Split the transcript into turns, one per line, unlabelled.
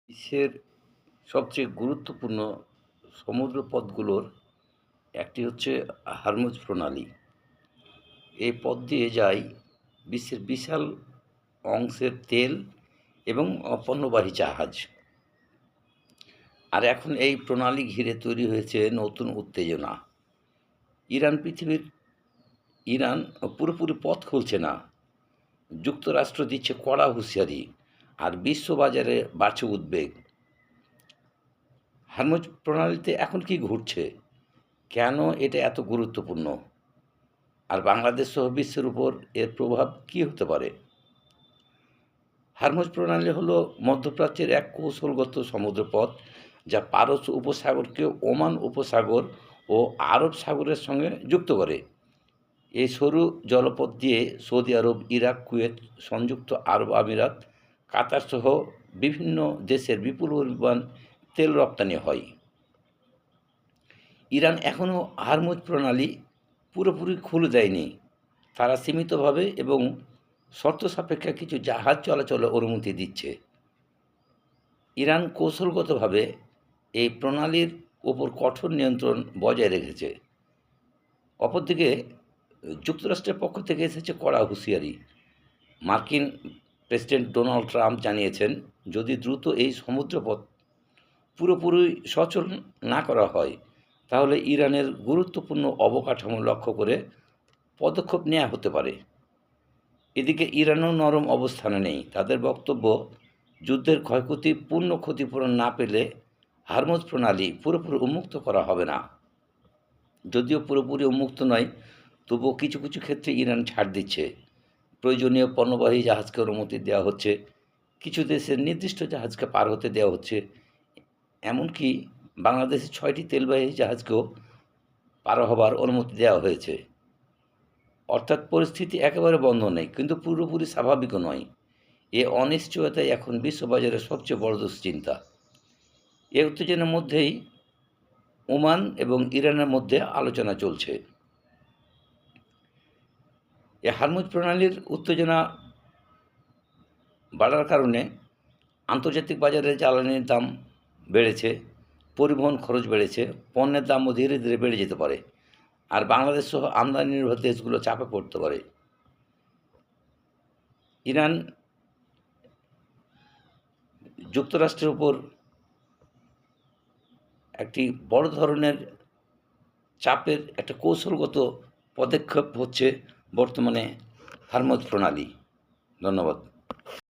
বিশ্বের সবচেয়ে গুরুত্বপূর্ণ সমুদ্রপথগুলোর একটি হচ্ছে হরমুজ প্রণালী। এই পথ দিয়ে যায় বিশ্বের বিশাল অংশের তেল এবং পণ্যবাহী জাহাজ। আর এখন এই প্রণালী ঘিরে তৈরি হয়েছে নতুন উত্তেজনা। ইরান পুরোপুরি পথ খুলছে না। যুক্তরাষ্ট্র দিচ্ছে কড়া হুঁশিয়ারি, আর বিশ্ববাজারে বাড়ছে উদ্বেগ। হরমুজ প্রণালীতে এখন কি ঘটছে? কেন এটা এত গুরুত্বপূর্ণ? আর বাংলাদেশ সহ বিশ্বের উপর এর প্রভাব কী হতে পারে? হরমুজ প্রণালী হলো মধ্যপ্রাচ্যের এক কৌশলগত সমুদ্রপথ, যা পারস্য উপসাগরকে ওমান উপসাগর ও আরব সাগরের সঙ্গে যুক্ত করে। এই সরু জলপথ দিয়ে সৌদি আরব, ইরাক, কুয়েত, সংযুক্ত আরব আমিরাত, কাতার সহ বিভিন্ন দেশের বিপুল পরিমাণ তেল রপ্তানি হয়। ইরান এখনও হরমুজ প্রণালী পুরোপুরি খুলে দেয়নি। তারা সীমিতভাবে এবং শর্ত সাপেক্ষে কিছু জাহাজ চলাচলের অনুমতি দিচ্ছে। ইরান কৌশলগতভাবে এই প্রণালীর ওপর কঠোর নিয়ন্ত্রণ বজায় রেখেছে। অপরদিকে যুক্তরাষ্ট্রের পক্ষ থেকে এসেছে কড়া হুঁশিয়ারি। মার্কিন প্রেসিডেন্ট ডোনাল্ড ট্রাম্প জানিয়েছেন, যদি দ্রুত এই সমুদ্রপথ পুরোপুরি সচল না করা হয়, তাহলে ইরানের গুরুত্বপূর্ণ অবকাঠামো লক্ষ্য করে পদক্ষেপ নেওয়া হতে পারে। এদিকে ইরানও নরম অবস্থানে নেই। তাদের বক্তব্য, যুদ্ধের ক্ষয়ক্ষতি পূর্ণ ক্ষতিপূরণ না পেলে হরমুজ প্রণালী পুরোপুরি উন্মুক্ত করা হবে না। যদিও পুরোপুরি উন্মুক্ত নয়, তবুও কিছু কিছু ক্ষেত্রে ইরান ছাড় দিচ্ছে। প্রয়োজনীয় পণ্যবাহী জাহাজকে অনুমতি দেওয়া হচ্ছে, কিছু দেশের নির্দিষ্ট জাহাজকে পার হতে দেওয়া হচ্ছে। এমনকি বাংলাদেশের 6টি তেলবাহী জাহাজকেও পার হবার অনুমতি দেওয়া হয়েছে। অর্থাৎ পরিস্থিতি একেবারে বন্ধ নেই, কিন্তু পুরোপুরি স্বাভাবিকও নয়। এ অনিশ্চয়তাই এখন বিশ্ববাজারের সবচেয়ে বড় দুশ্চিন্তা। এ উত্তেজনার মধ্যেই ওমান এবং ইরানের মধ্যে আলোচনা চলছে। এ হরমুজ প্রণালীর উত্তেজনা বাড়ার কারণে আন্তর্জাতিক বাজারে জ্বালানির দাম বেড়েছে, পরিবহন খরচ বেড়েছে, পণ্যের দামও ধীরে ধীরে বেড়ে যেতে পারে। আর বাংলাদেশ সহ আমদানি নির্ভর দেশগুলো চাপে পড়তে পারে। ইরান যুক্তরাষ্ট্রের উপর একটি বড় ধরনের চাপের একটা কৌশলগত পদক্ষেপ হচ্ছে বর্তমানে হরমুজ প্রণালী। ধন্যবাদ।